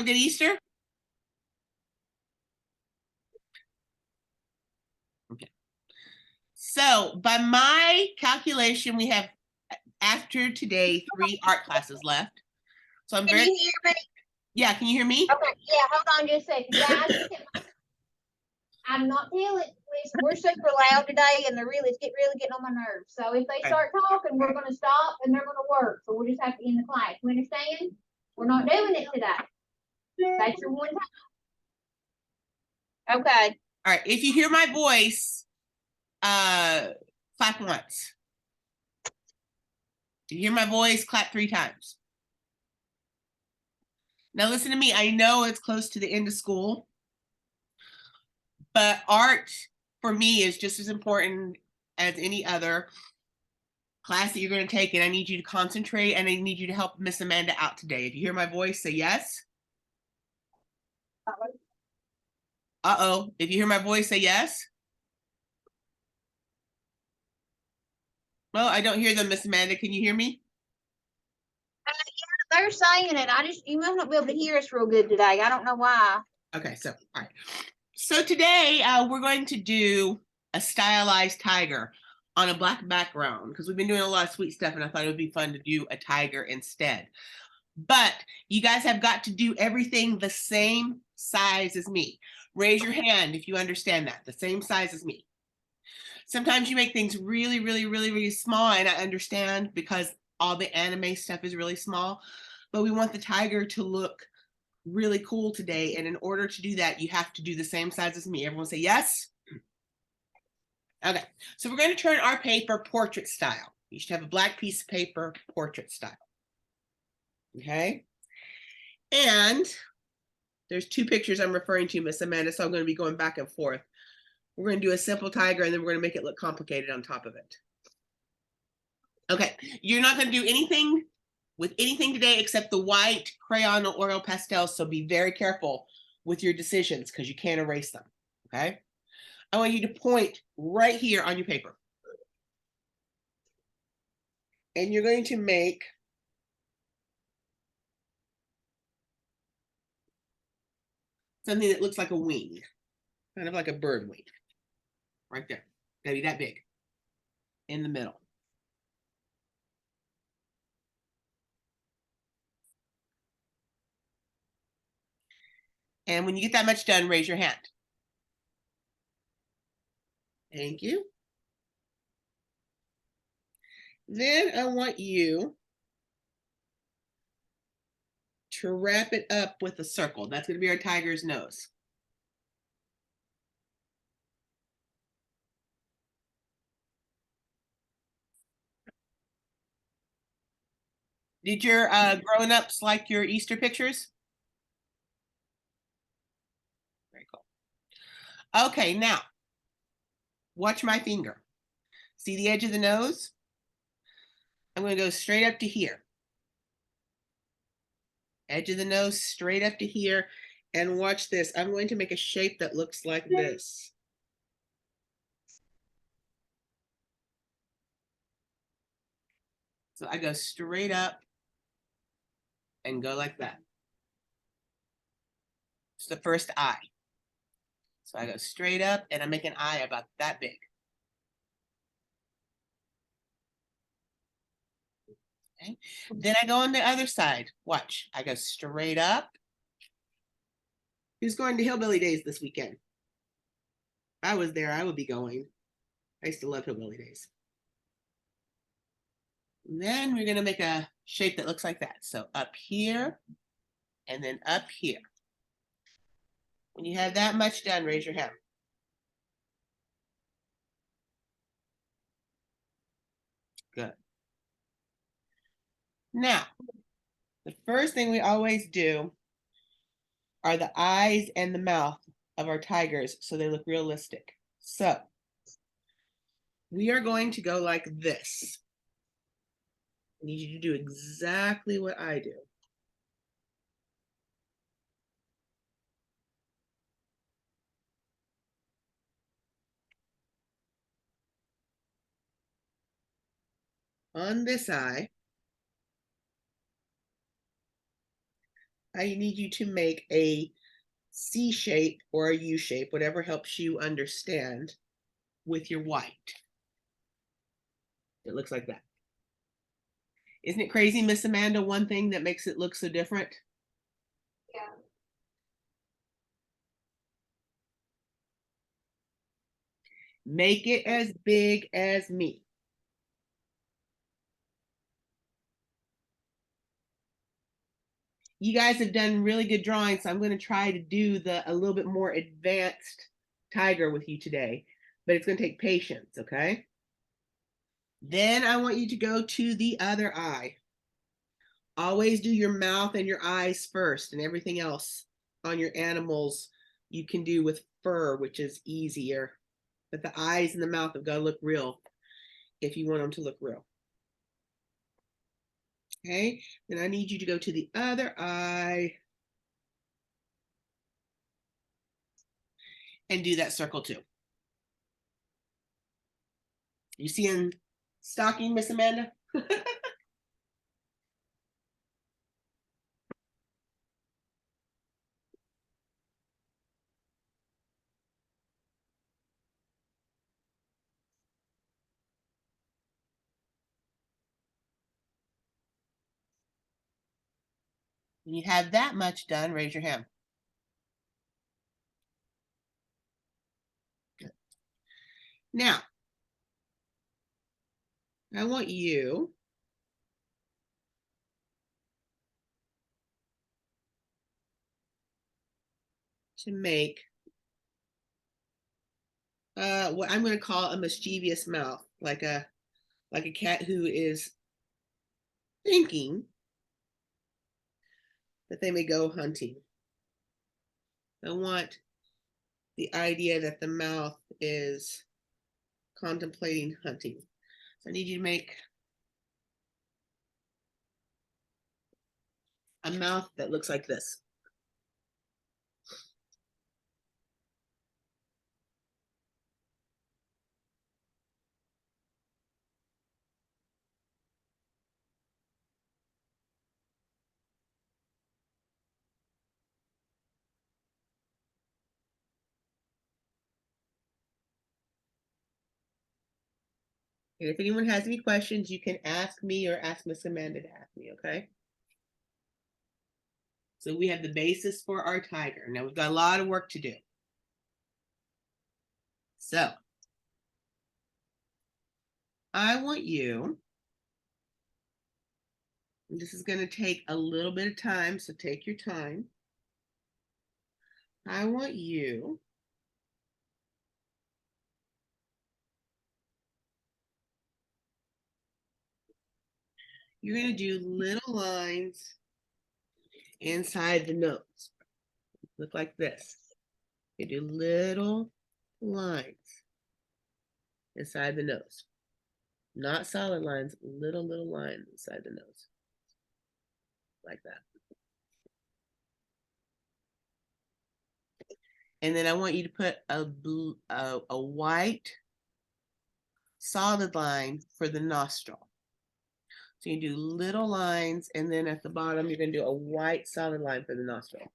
a good Easter? Okay. So by my calculation, we have after today 3 art classes left. So I'm Can very you hear me? yeah. Can you hear me? Okay, yeah, hold on just a second. Guys, I'm not telling. Listen, we're super loud today, and really getting on my nerves. So if they Okay. start talking, we're going to stop, and they're going to work. So we'll just have to end the class. You understand? We're not doing it today. That's your one time. Okay. All right. If you hear my voice, clap once. If you hear my voice, clap 3 times. Now listen to me. I know it's close to the end of school, but art for me is just as important as any other class that you're going to take, and I need you to concentrate, and I need you to help Miss Amanda out today. If you hear my voice, say yes. Uh-oh. If you hear my voice, say yes. Well, I don't hear them, Miss Amanda. Can you hear me? Yeah, they're saying it. You must not be able to hear us real good today. I don't know why. Okay, so all right. So today we're going to do a stylized tiger on a black background because we've been doing a lot of sweet stuff, and I thought it would be fun to do a tiger instead. But you guys have got to do everything the same size as me. Raise your hand if you understand that. The same size as me. Sometimes you make things really, really, really, really small, and I understand because all the anime stuff is really small. But we want the tiger to look really cool today, and in order to do that, you have to do the same size as me. Everyone say yes. Okay, so we're going to turn our paper portrait style. You should have a black piece of paper, portrait style. Okay, and there's 2 pictures I'm referring to, Miss Amanda, so I'm going to be going back and forth. We're going to do a simple tiger, and then we're going to make it look complicated on top of it. Okay, you're not going to do anything with anything today except the white crayon or oil pastels, so be very careful with your decisions because you can't erase them. Okay, I want you to point right here on your paper, and you're going to make something that looks like a wing, kind of like a bird wing, right there. Gotta be that big in the middle. And when you get that much done, raise your hand. Thank you. Then I want you to wrap it up with a circle. That's going to be our tiger's nose. Did your grown-ups like your Easter pictures? Very cool. Okay, now watch my finger. See the edge of the nose? I'm going to go straight up to here. Edge of the nose straight up to here. And watch this. I'm going to make a shape that looks like this. So I go straight up and go like that. It's the first eye. So I go straight up and I make an eye about that big. Okay. Then I go on the other side. Watch. I go straight up. Who's going to Hillbilly Days this weekend? If I was there, I would be going. I used to love Hillbilly Days. And then we're going to make a shape that looks like that. So up here and then up here. When you have that much done, raise your hand. Good. Now, the first thing we always do are the eyes and the mouth of our tigers so they look realistic. So we are going to go like this. I need you to do exactly what I do. On this eye, I need you to make a C shape or a U shape, whatever helps you understand, with your white. It looks like that. Isn't it crazy, Miss Amanda, one thing that makes it look so different? Yeah. Make it as big as me. You guys have done really good drawing, so I'm going to try to do a little bit more advanced tiger with you today, but it's going to take patience, okay? Then I want you to go to the other eye. Always do your mouth and your eyes first, and everything else on your animals you can do with fur, which is easier. But the eyes and the mouth have got to look real if you want them to look real. Okay, then I need you to go to the other eye and do that circle too. You seeing stocking, Miss Amanda? When you have that much done, raise your hand. Good. Now, I want you to make what I'm going to call a mischievous mouth, like a cat who is thinking that they may go hunting. I want the idea that the mouth is contemplating hunting. So I need you to make a mouth that looks like this. And if anyone has any questions, you can ask me or ask Miss Amanda to ask me, okay? So we have the basis for our tiger. Now we've got a lot of work to do. So I want you, this is going to take a little bit of time, so take your time. I want you you're going to do little lines inside the nose. Look like this. You do little lines inside the nose. Not solid lines, little lines inside the nose. Like that. And then I want you to put a white solid line for the nostril. So you do little lines, and then at the bottom, you're going to do a white solid line for the nostril.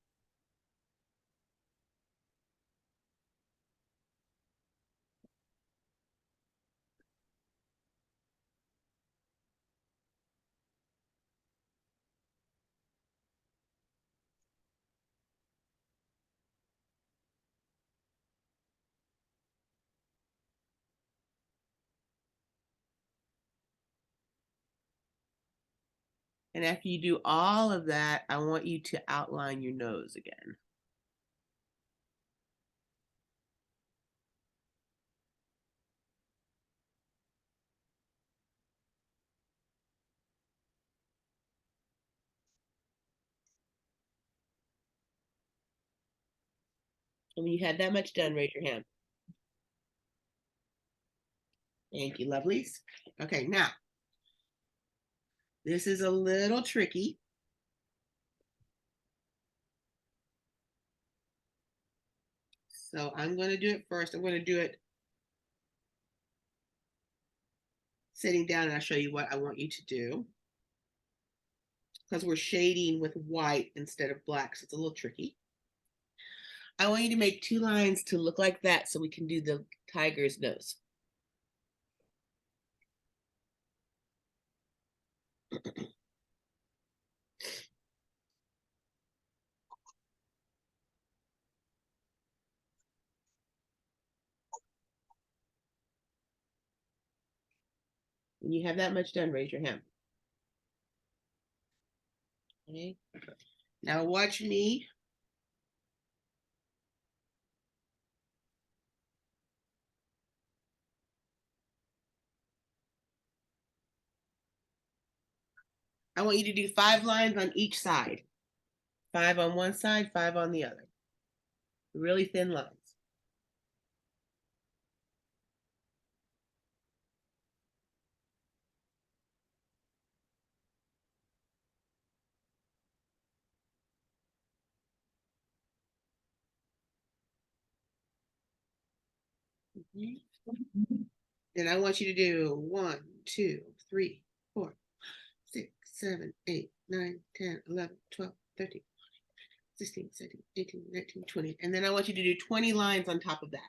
And after you do all of that, I want you to outline your nose again. And when you had that much done, raise your hand. Thank you, lovelies. Okay, now, this is a little tricky. So I'm going to do it first. I'm going to do it sitting down, and I'll show you what I want you to do. because we're shading with white instead of black, so it's a little tricky. I want you to make 2 lines to look like that so we can do the tiger's nose. When you have that much done, raise your hand. Okay. Now watch me. I want you to do 5 lines on each side. 5 on one side, 5 on the other. Really thin lines. And I want you to do 1, 2, 3, 4, 6, 7, 8, 9, 10, 11, 12, 13, 16, 17, 18, 19, 20. And then I want you to do 20 lines on top of that.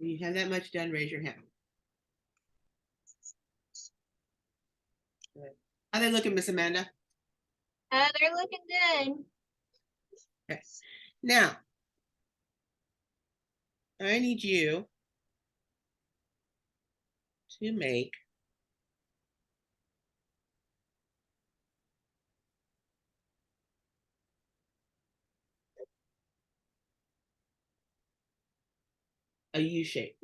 When you have that much done, raise your hand. Good. How they looking, Miss Amanda? They're looking good. Okay. Now, I need you to make a U shape.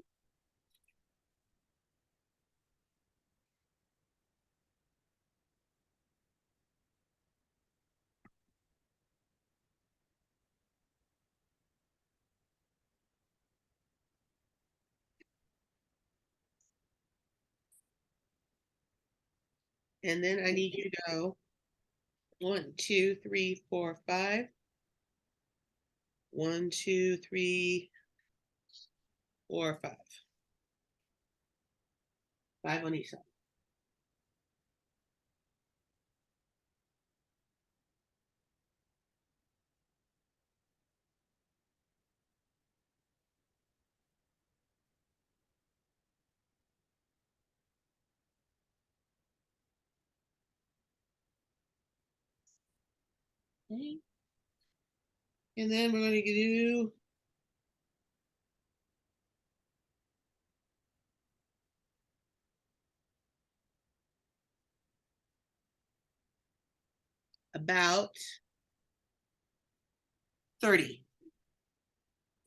And then I need you to go 1, 2, 3, 4, 5. 1, 2, 3, 4, 5. 5 on each side. Okay. And then we're going to do about 30.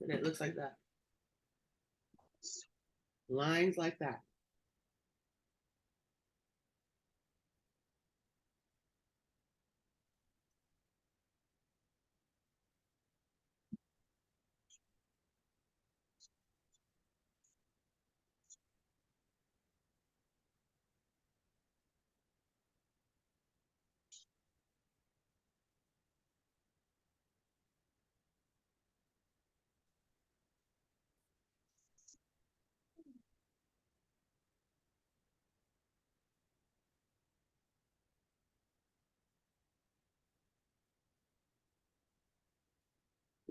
And it looks like that. Lines like that.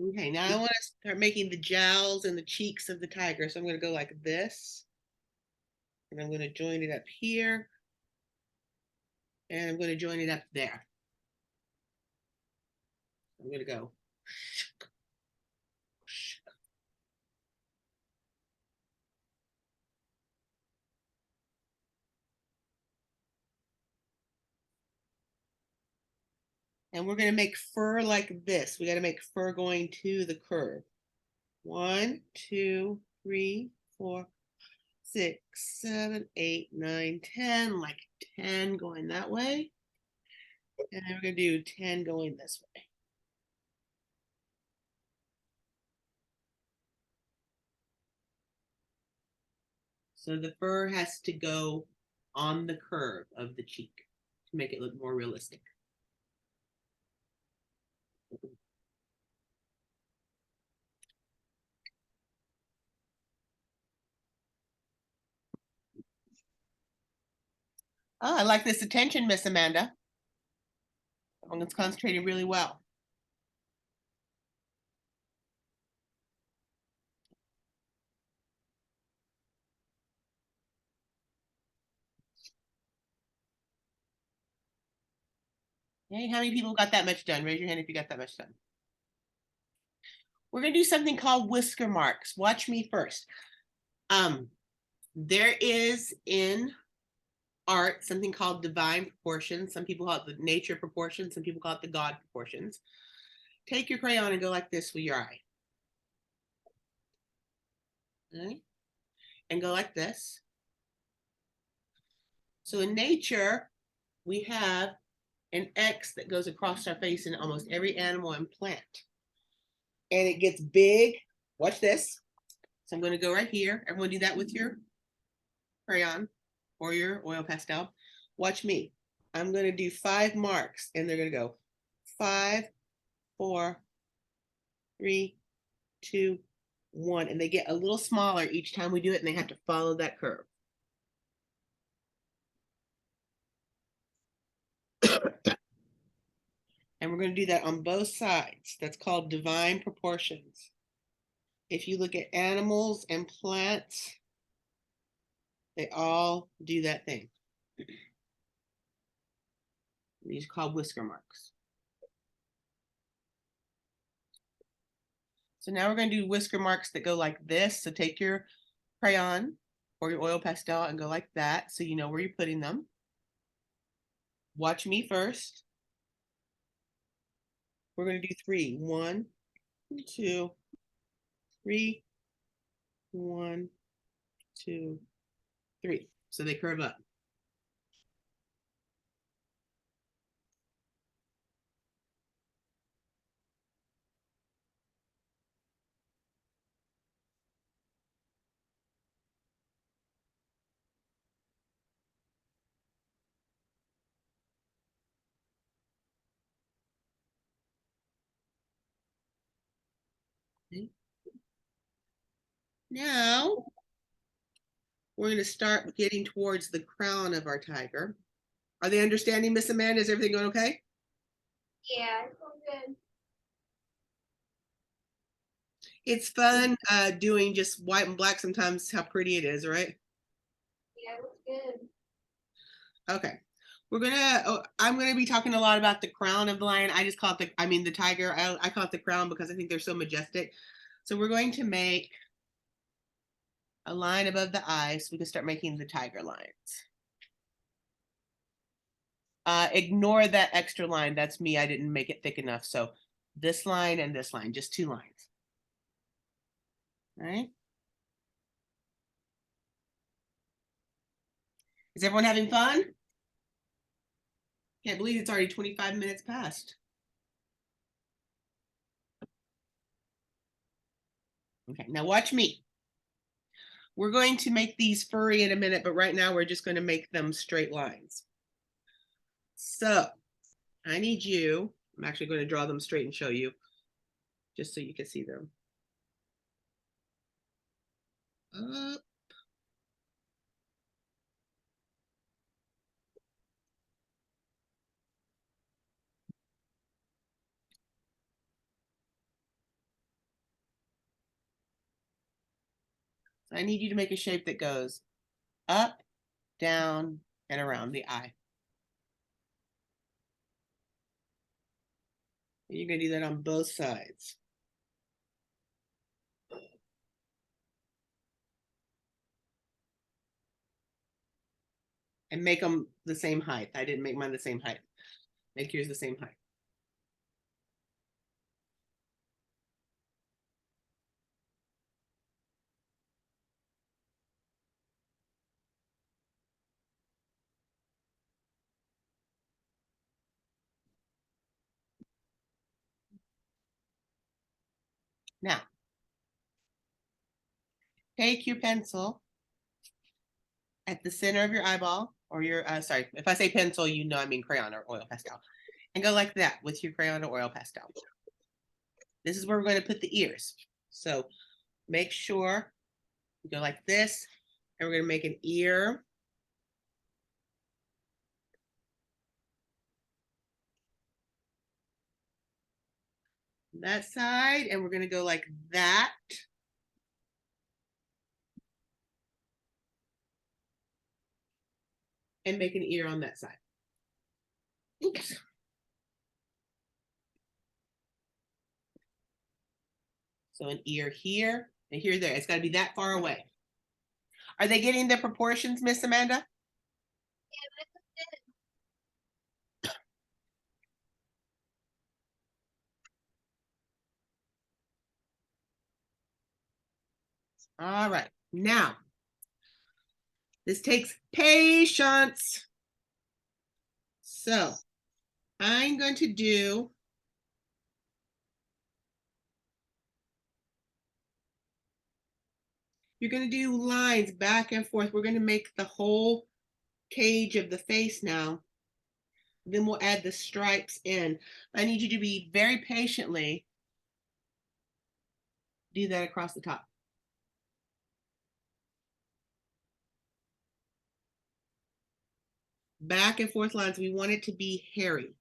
Okay, now I want to start making the jowls and the cheeks of the tiger. So I'm going to go like this. And I'm going to join it up here. And I'm going to join it up there. I'm going to go. And we're going to make fur like this. We got to make fur going to the curve. 1, 2, 3, 4, 6, 7, 8, 9, 10. Like 10 going that way. And then we're going to do 10 going this way. So the fur has to go on the curve of the cheek to make it look more realistic. Oh, I like this attention, Miss Amanda. It's concentrating really well. Hey, how many people got that much done? Raise your hand if you got that much done. We're gonna do something called whisker marks. Watch me first. There is in art something called divine proportions. Some people call it the nature proportions. Some people call it the God proportions. Take your crayon and go like this with your eye. Okay? And go like this. So in nature, we have an X that goes across our face in almost every animal and plant. And it gets big. Watch this. So I'm going to go right here. Everyone do that with your crayon or your oil pastel. Watch me. I'm going to do 5 marks and they're going to go 5, 4, 3, 2, 1. And they get a little smaller each time we do it and they have to follow that curve. And we're going to do that on both sides. That's called divine proportions. If you look at animals and plants, they all do that thing. These are called whisker marks. So now we're going to do whisker marks that go like this. So take your crayon or your oil pastel and go like that so you know where you're putting them. Watch me first. We're going to do 3. 1, 2, 3. 1, 2, 3. So they curve up. Okay. Now we're going to start getting towards the crown of our tiger. Are they understanding, Miss Amanda? Is everything going okay? Yeah, it's all good. It's fun doing just white and black sometimes, how pretty it is, right? Yeah, it looks good. Okay. I'm gonna be talking a lot about the crown of the lion. I just call it the tiger. I call it the crown because I think they're so majestic. So we're going to make a line above the eye so we can start making the tiger lines. Ignore that extra line. That's me. I didn't make it thick enough. So this line and this line, just 2 lines. All right. Is everyone having fun? Can't believe it's already 25 minutes past. Okay, now watch me. We're going to make these furry in a minute, but right now we're just going to make them straight lines. So I need you, I'm actually going to draw them straight and show you, just so you can see them. Up. So I need you to make a shape that goes up, down, and around the eye. And you're going to do that on both sides. And make them the same height. I didn't make mine the same height. Make yours the same height. Now, take your pencil at the center of your eyeball, or your, sorry, if I say pencil, you know I mean crayon or oil pastel. And go like that with your crayon or oil pastel. This is where we're going to put the ears. So make sure you go like this, and we're going to make an ear. That side, and we're going to go like that. And make an ear on that side. Oops. So an ear here, and here, there. It's got to be that far away. Are they getting the proportions, Miss Amanda? All right. Now, this takes patience. So I'm going to do you're going to do lines back and forth. We're going to make the whole cage of the face now. Then we'll add the stripes in. I need you to be very patiently do that across the top. Back and forth lines. We want it to be hairy.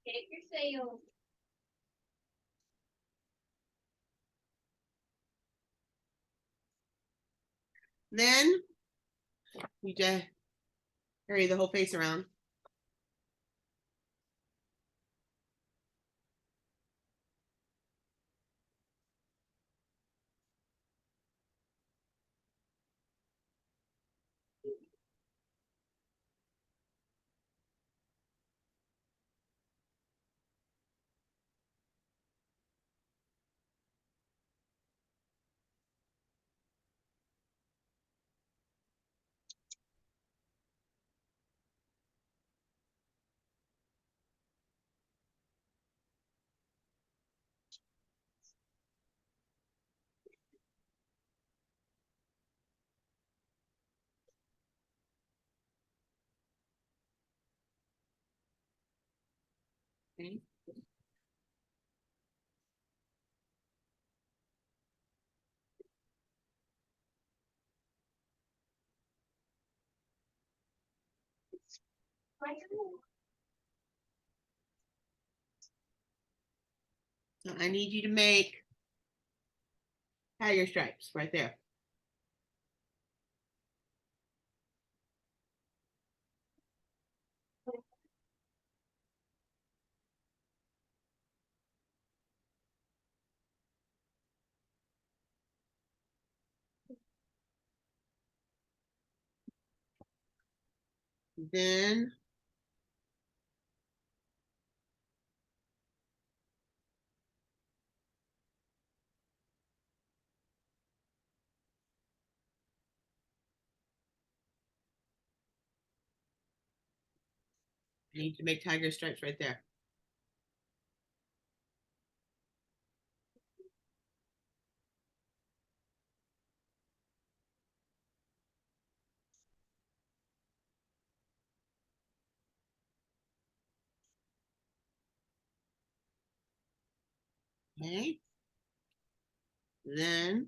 Get yourself. Then you just hurry the whole face around. Okay. So I need you to make tiger stripes right there. Then I need to make tiger stripes right there. Okay. Then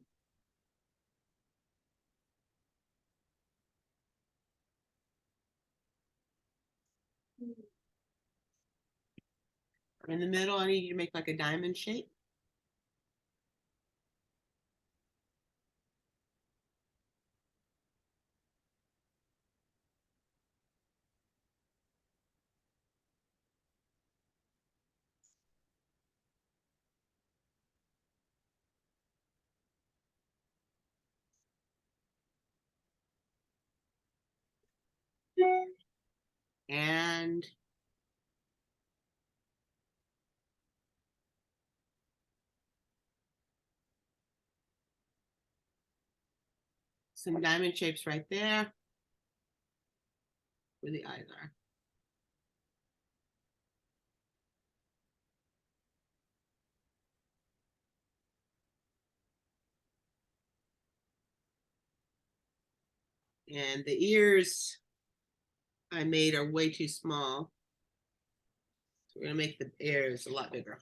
In the middle, I need you to make like a diamond shape. And some diamond shapes right there where the eyes are. And the ears I made are way too small. So we're gonna make the ears a lot bigger.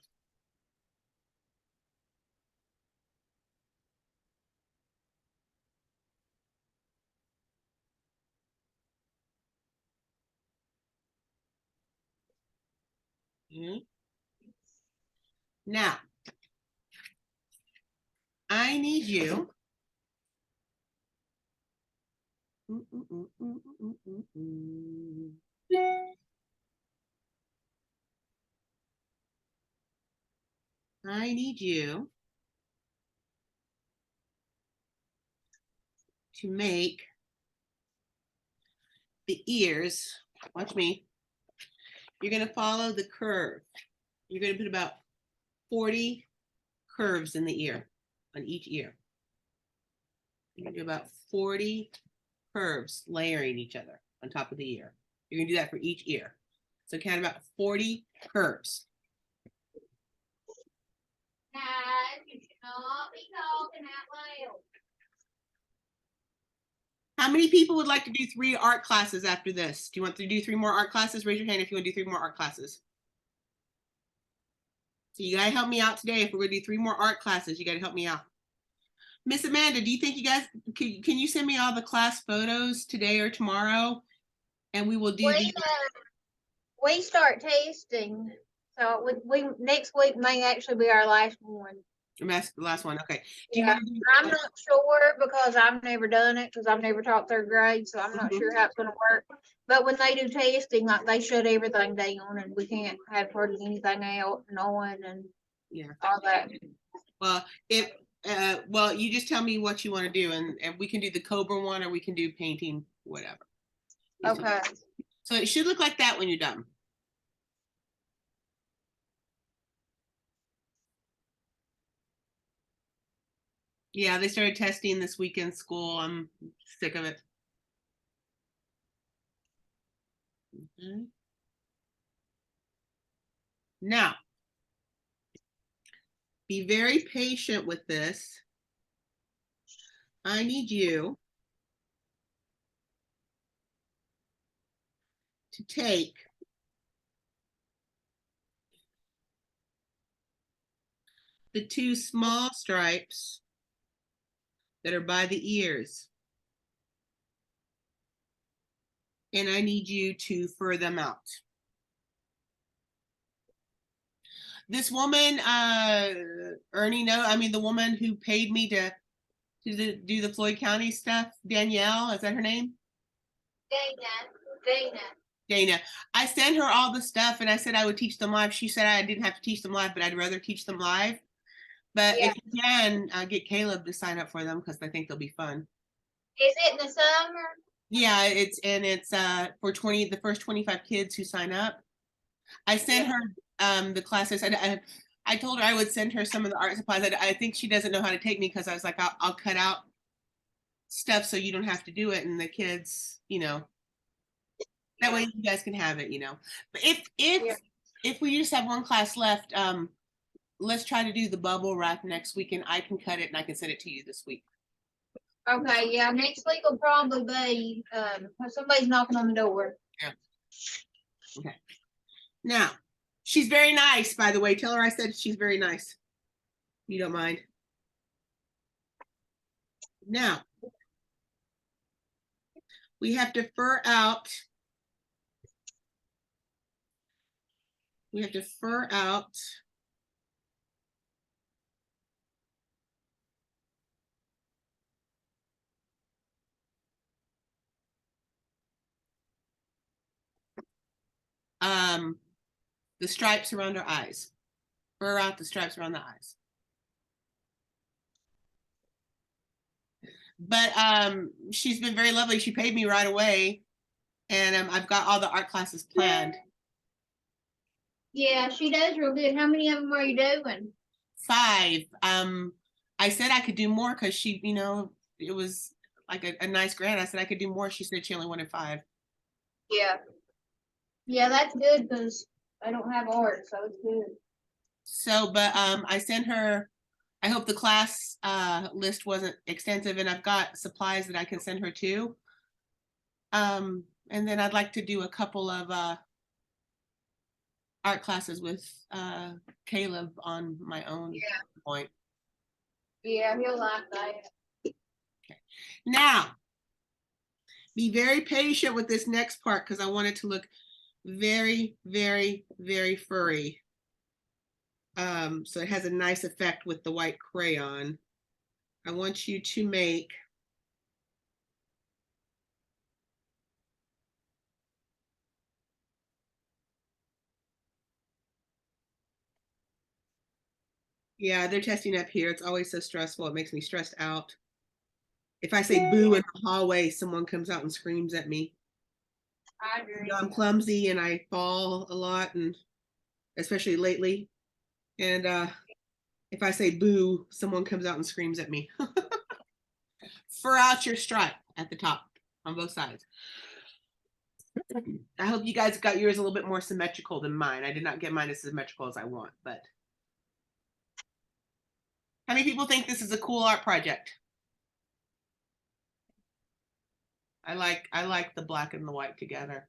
Mhm. Now, I need you. I need you to make the ears. Watch me. You're going to follow the curve. You're going to put about 40 curves in the ear, on each ear. You're going to do about 40 curves layering each other on top of the ear. You're going to do that for each ear. So count about 40 curves. Guys, you should not be talking out loud. How many people would like to do 3 art classes after this? Do you want to do 3 more art classes? Raise your hand if you want to do 3 more art classes. So you gotta help me out today. If we're gonna do 3 more art classes, you gotta help me out. Miss Amanda, do you think you guys can you send me all the class photos today or tomorrow? And we will do We start testing, so we next week may actually be our last one. the last one. Okay. Do you Yeah, want to do I'm not sure because I've never done it because I've never taught 3rd grade, so I'm not Mhm. sure how it's gonna work. But when they do testing, like they shut everything down and we can't have hardly anything out knowing and Yeah. all that. Well, well, you just tell me what you want to do, and we can do the Cobra one or we can do painting, whatever. Okay. So it should look like that when you're done. Yeah, they started testing this week in school. I'm sick of it. Mhm. Now, be very patient with this. I need you to take the 2 small stripes that are by the ears, and I need you to fur them out. This woman, Ernie, no, I mean the woman who paid me to do the Floyd County stuff, Danielle, is that her name? Dana. Dana. I sent her all the stuff and I said I would teach them live. She said I didn't have to teach them live, but I'd rather teach them live. But Yeah. if you can, get Caleb to sign up for them because I think they'll be fun. Is it in the summer? Yeah, it's for the first 25 kids who sign up. I sent her the classes. I told her I would send her some of the art supplies. I think she doesn't know how to take me because I was like, I'll cut out stuff so you don't have to do it, and the kids, that way you guys can have it, But if we just have one class left, let's try to do the bubble wrap next week, and I can cut it and I can send it to you this week. Okay, yeah, next week will probably be, somebody's knocking on the door. Yeah. Okay. Now, she's very nice, by the way. Tell her I said she's very nice. You don't mind. Now, we have to fur out we have to fur out the stripes around her eyes. Fur out the stripes around the eyes. But she's been very lovely. She paid me right away, and I've got all the art classes planned. Yeah, she does real good. How many of them are you doing? 5. I said I could do more because she, you know, it was like a nice grant. I said I could do more. She said she only wanted 5. Yeah. Yeah, that's good because I don't have art, so it's good. So, but I sent her. I hope the class list wasn't extensive, and I've got supplies that I can send her too. And then I'd like to do a couple of art classes with Caleb on my own point. Yeah, he'll like that. Now, be very patient with this next part because I want it to look very, very, very furry. So it has a nice effect with the white crayon. I want you to make yeah, they're testing up here. It's always so stressful. It makes me stressed out. If I say boo in the hallway, someone comes out and screams at me. I agree. I'm clumsy and I fall a lot, and especially lately. And if I say boo, someone comes out and screams at me. Fur out your stripe at the top on both sides. I hope you guys got yours a little bit more symmetrical than mine. I did not get mine as symmetrical as I want, but how many people think this is a cool art project? I like the black and the white together.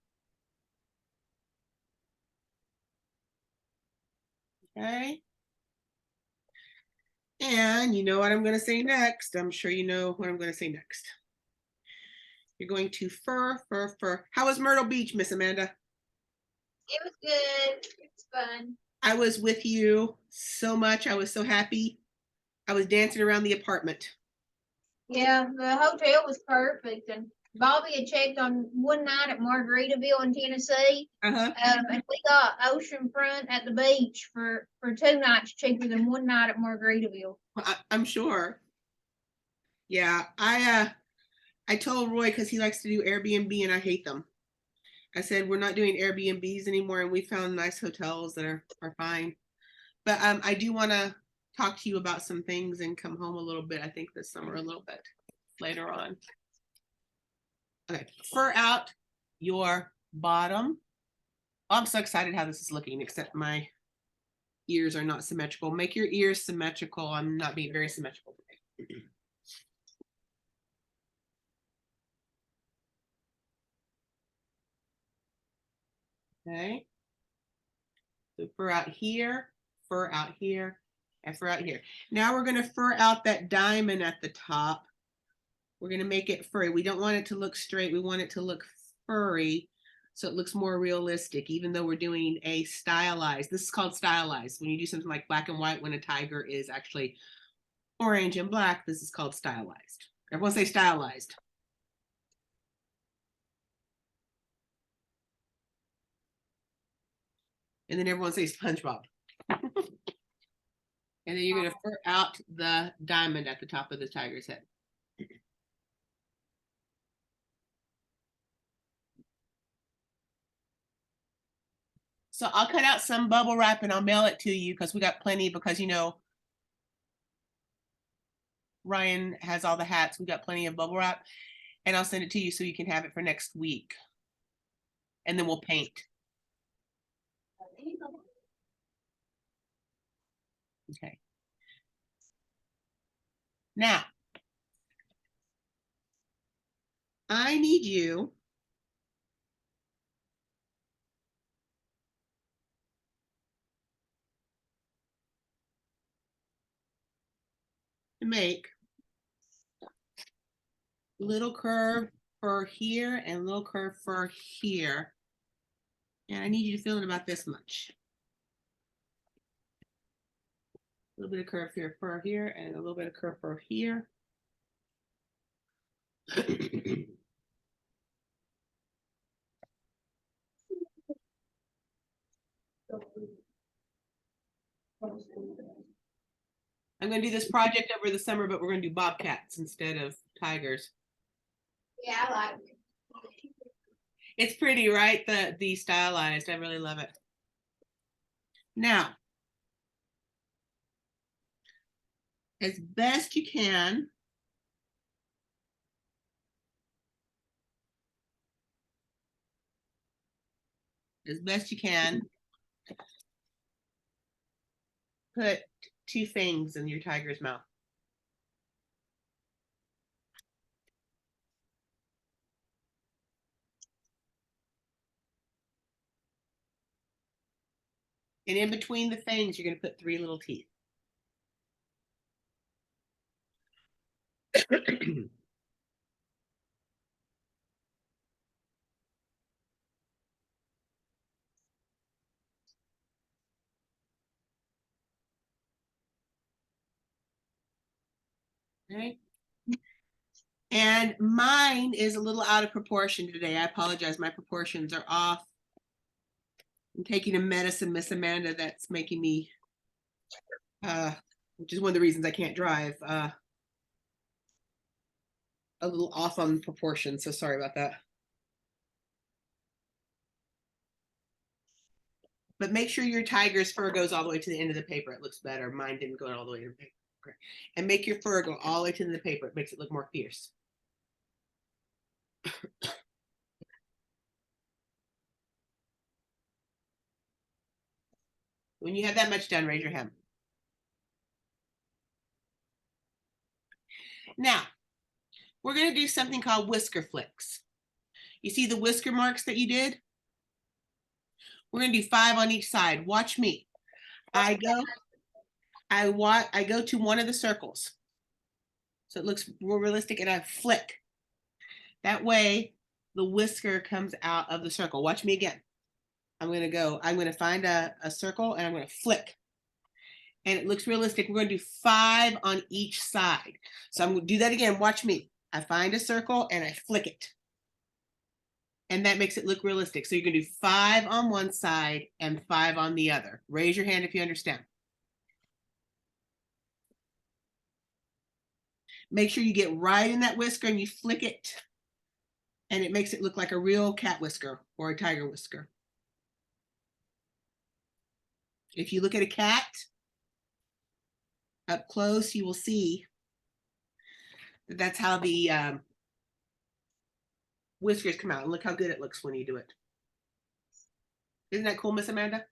Okay. And you know what I'm going to say next. I'm sure you know what I'm going to say next. You're going to fur. How was Myrtle Beach, Miss Amanda? It was good. It's fun. I was with you so much. I was so happy. I was dancing around the apartment. Yeah, the hotel was perfect, and Bobby had checked on one night at Margaritaville in Tennessee, Uh-huh. and we got oceanfront at the beach for 2 nights cheaper than one night at Margaritaville. I'm sure. Yeah, I told Roy because he likes to do Airbnb and I hate them. I said we're not doing Airbnbs anymore, and we found nice hotels that are fine. But I do want to talk to you about some things and come home a little bit. I think this summer a little bit later on. Okay, fur out your bottom. Oh, I'm so excited how this is looking, except my ears are not symmetrical. Make your ears symmetrical. I'm not being very symmetrical today. Okay. So fur out here, and fur out here. Now we're going to fur out that diamond at the top. We're going to make it furry. We don't want it to look straight. We want it to look furry so it looks more realistic, even though we're doing a stylized. This is called stylized. When you do something like black and white, when a tiger is actually orange and black, this is called stylized. Everyone say stylized. And then everyone say SpongeBob. And then you're going to fur out the diamond at the top of the tiger's head. So I'll cut out some bubble wrap and I'll mail it to you because we got plenty, because you know Ryan has all the hats. We got plenty of bubble wrap, and I'll send it to you so you can have it for next week. And then we'll paint. Okay. Now, I need you to make little curve for here and little curve for here. And I need you to fill in about this much. A little bit of curve here, fur here, and a little bit of curve fur here. I'm going to do this project over the summer, but we're going to do bobcats instead of tigers. Yeah, I like it. It's pretty, right? The stylized. I really love it. Now, as best you can, put two fangs in your tiger's mouth. And in between the fangs, you're going to put three little teeth. Okay. And mine is a little out of proportion today. I apologize. My proportions are off. I'm taking a medicine, Miss Amanda, that's making me, which is one of the reasons I can't drive, a little off on proportion. So sorry about that. But make sure your tiger's fur goes all the way to the end of the paper. It looks better. Mine didn't go all the way to the paper. Okay. And make your fur go all the way to the paper. It makes it look more fierce. When you have that much done, raise your hand. Now, we're going to do something called whisker flicks. You see the whisker marks that you did? We're going to do 5 on each side. Watch me. I go to one of the circles, so it looks more realistic, and I flick. That way, the whisker comes out of the circle. Watch me again. I'm going to find a circle, and I'm going to flick. And it looks realistic. We're going to do 5 on each side. So I'm going to do that again. Watch me. I find a circle, and I flick it. And that makes it look realistic. So you're going to do 5 on one side and 5 on the other. Raise your hand if you understand. Make sure you get right in that whisker and you flick it. And it makes it look like a real cat whisker or a tiger whisker. If you look at a cat up close, you will see that that's how the whiskers come out. And look how good it looks when you do it. Isn't that cool, Miss Amanda?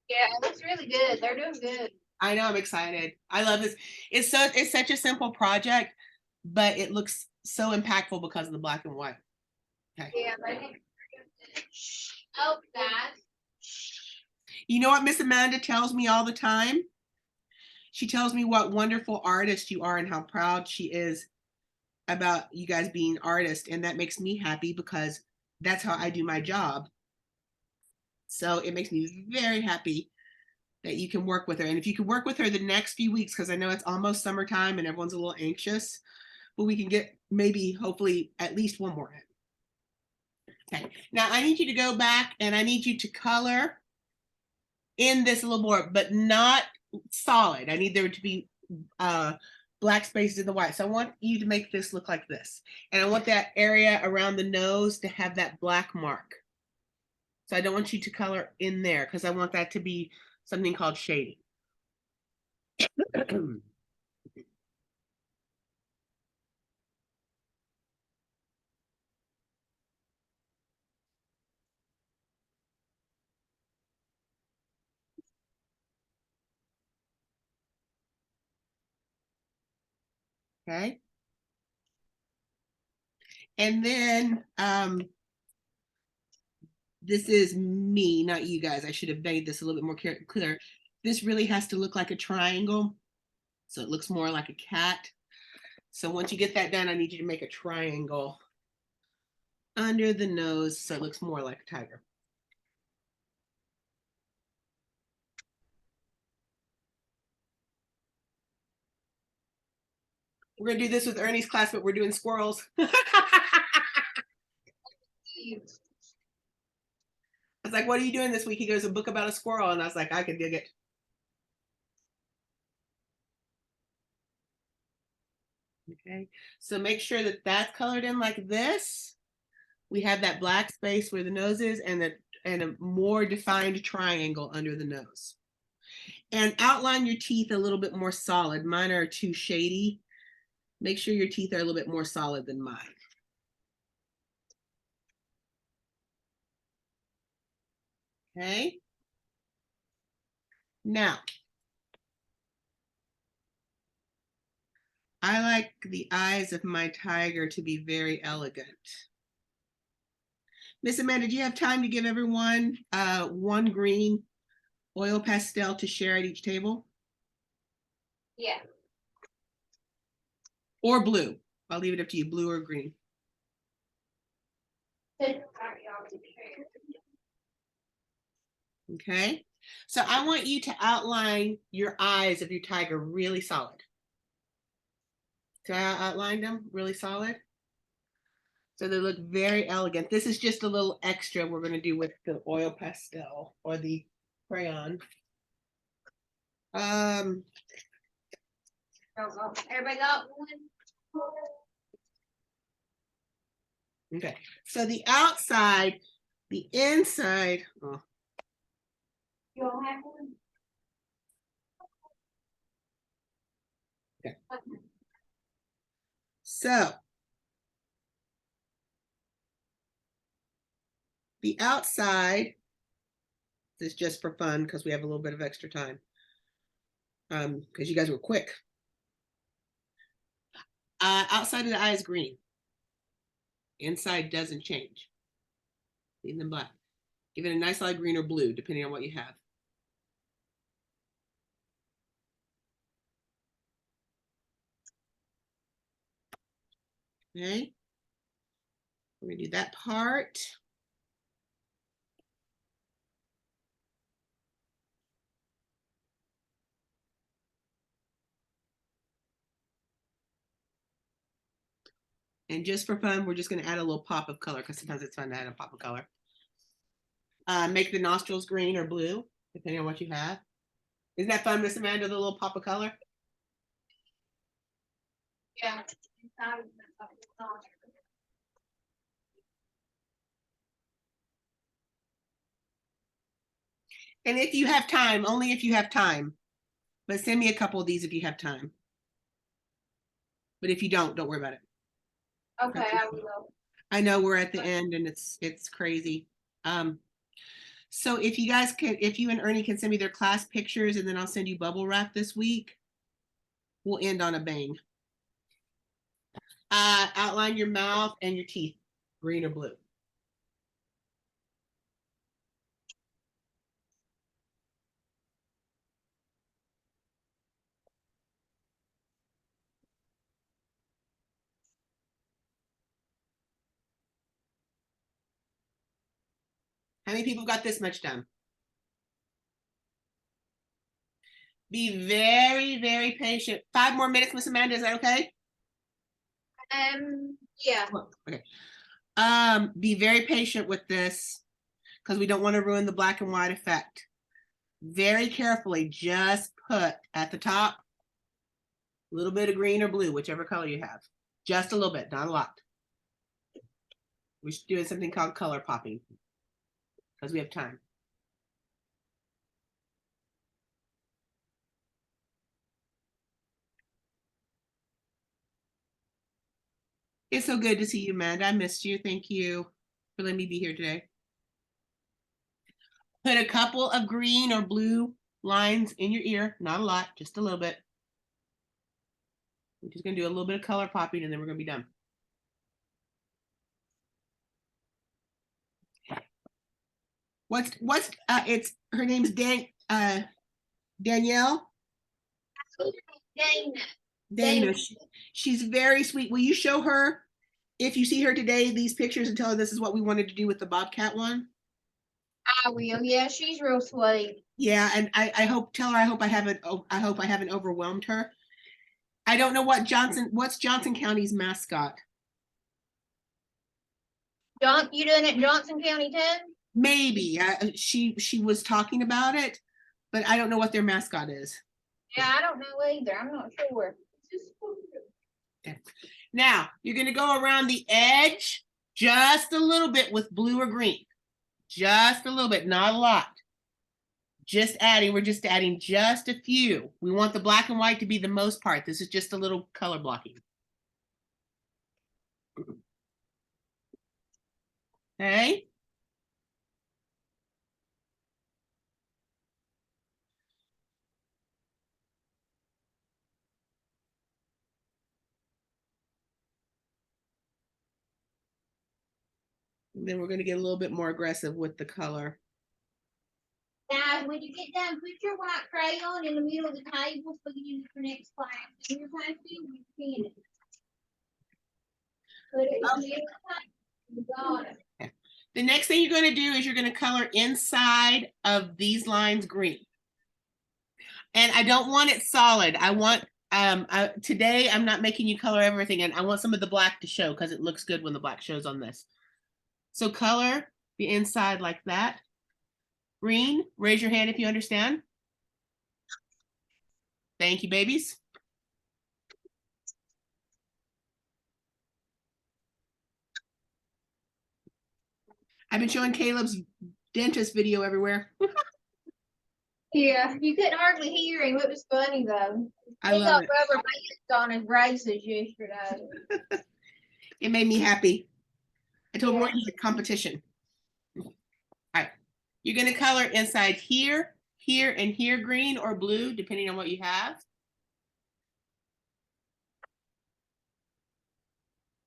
Yeah, it looks really good. They're doing good. I know, I'm excited. I love this. It's such a simple project, but it looks so impactful because of the black and white. Okay. Yeah, oh, that. You know what Miss Amanda tells me all the time? She tells me what wonderful artist you are and how proud she is about you guys being artists. And that makes me happy because that's how I do my job. So it makes me very happy that you can work with her. And if you can work with her the next few weeks, because I know it's almost summertime and everyone's a little anxious, but we can get maybe, hopefully, at least one more in. Okay, now I need you to go back and I need you to color in this a little more, but not solid. I need there to be black spaces in the white. So I want you to make this look like this. And I want that area around the nose to have that black mark. So I don't want you to color in there because I want that to be something called shading. Okay. And then this is me, not you guys. I should have made this a little bit more clear. This really has to look like a triangle. So it looks more like a cat. So once you get that done, I need you to make a triangle under the nose so it looks more like a tiger. We're gonna do this with Ernie's class, but we're doing squirrels. I was like, what are you doing this week? He goes, a book about a squirrel. And I was like, I can dig it. Okay, so make sure that that's colored in like this. We have that black space where the nose is and a more defined triangle under the nose. And outline your teeth a little bit more solid. Mine are too shady. Make sure your teeth are a little bit more solid than mine. Okay. Now, I like the eyes of my tiger to be very elegant. Miss Amanda, do you have time to give everyone one green oil pastel to share at each table? Yeah. Or blue? I'll leave it up to you, blue or green. Okay, so I want you to outline your eyes of your tiger really solid. So I outlined them really solid. So they look very elegant. This is just a little extra we're going to do with the oil pastel or the crayon. Everybody got one? Okay, so the outside, the inside, oh, You all have one? okay. So the outside is just for fun because we have a little bit of extra time. Because you guys were quick. Outside of the eye is green. Inside doesn't change. Leave them black. Give it a nice light green or blue, depending on what you have. Okay. We're gonna do that part. And just for fun, we're just gonna add a little pop of color because sometimes it's fun to add a pop of color. Make the nostrils green or blue, depending on what you have. Isn't that fun, Miss Amanda, the little pop of color? Yeah. And if you have time, only if you have time, but send me a couple of these if you have time. But if you don't worry about it. Okay, I will. I know we're at the end and it's crazy. So if you guys can, if you and Ernie can send me their class pictures and then I'll send you bubble wrap this week, we'll end on a bang. Outline your mouth and your teeth, green or blue. How many people got this much done? Be very, very patient. 5 more minutes, Miss Amanda, is that okay? Yeah. Okay. Be very patient with this because we don't want to ruin the black and white effect. Very carefully, just put at the top a little bit of green or blue, whichever color you have. Just a little bit, not a lot. We're doing something called color popping because we have time. It's so good to see you, Amanda. I missed you. Thank you for letting me be here today. Put a couple of green or blue lines in your ear, not a lot, just a little bit. We're just gonna do a little bit of color popping and then we're gonna be done. It's her name's Danielle. Dana. She's very sweet. Will you show her, if you see her today, these pictures and tell her this is what we wanted to do with the Bobcat one? I will. Yeah, she's real sweet. Yeah, and I hope, tell her I hope I haven't overwhelmed her. I don't know what's Johnson County's mascot? You doing it in Johnson County too? Maybe, she was talking about it, but I don't know what their mascot is. Yeah, I don't know either. I'm not sure. Now, you're gonna go around the edge just a little bit with blue or green. Just a little bit, not a lot. We're just adding just a few. We want the black and white to be the most part. This is just a little color blocking. Okay. And then we're going to get a little bit more aggressive with the color. Now, when you get done, put your white crayon in the middle of the table so you use for next class. And you're going to pen it. Put it in the middle of the table. You got it. The next thing you're going to do is you're going to color inside of these lines green. And I don't want it solid. I want, today I'm not making you color everything in. I want some of the black to show because it looks good when the black shows on this. So color the inside like that. Green, raise your hand if you understand. Thank you, babies. I've been showing Caleb's dentist video everywhere. Yeah, you couldn't hardly hear him. It was funny though. I love it. Rubber bands on his braces yesterday. It made me happy. I told Yeah. Roy it's a competition. All right. You're going to color inside here, here, and here green or blue, depending on what you have.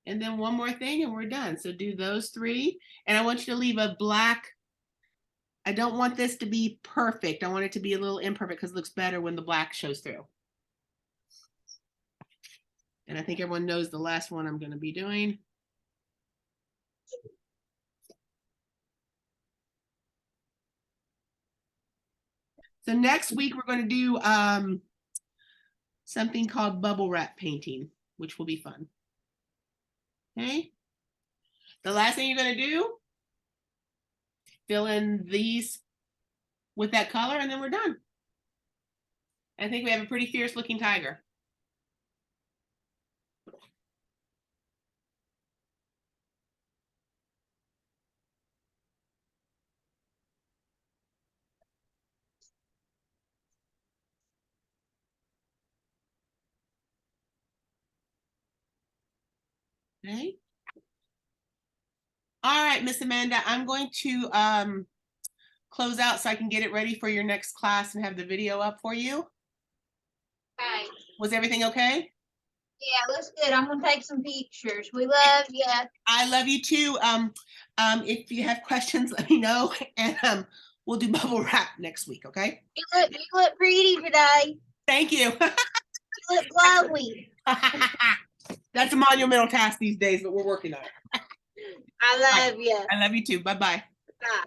And then one more thing and we're done. So do those three. And I want you to leave a black. I don't want this to be perfect. I want it to be a little imperfect because it looks better when the black shows through. And I think everyone knows the last one I'm going to be doing. So next week we're going to do something called bubble wrap painting, which will be fun. Okay. The last thing you're going to do, fill in these with that color and then we're done. I think we have a pretty fierce looking tiger. Okay. All right, Miss Amanda, I'm going to close out so I can get it ready for your next class and have the video up for you. Okay. Was everything okay? Yeah, looks good. I'm gonna take some pictures. We love you. I love you too. If you have questions, let me know, and we'll do bubble wrap next week. Okay. You look pretty today. Thank you. You look glowy. That's a monumental task these days, but we're working on it. I love you. I love you too. Bye-bye. Bye.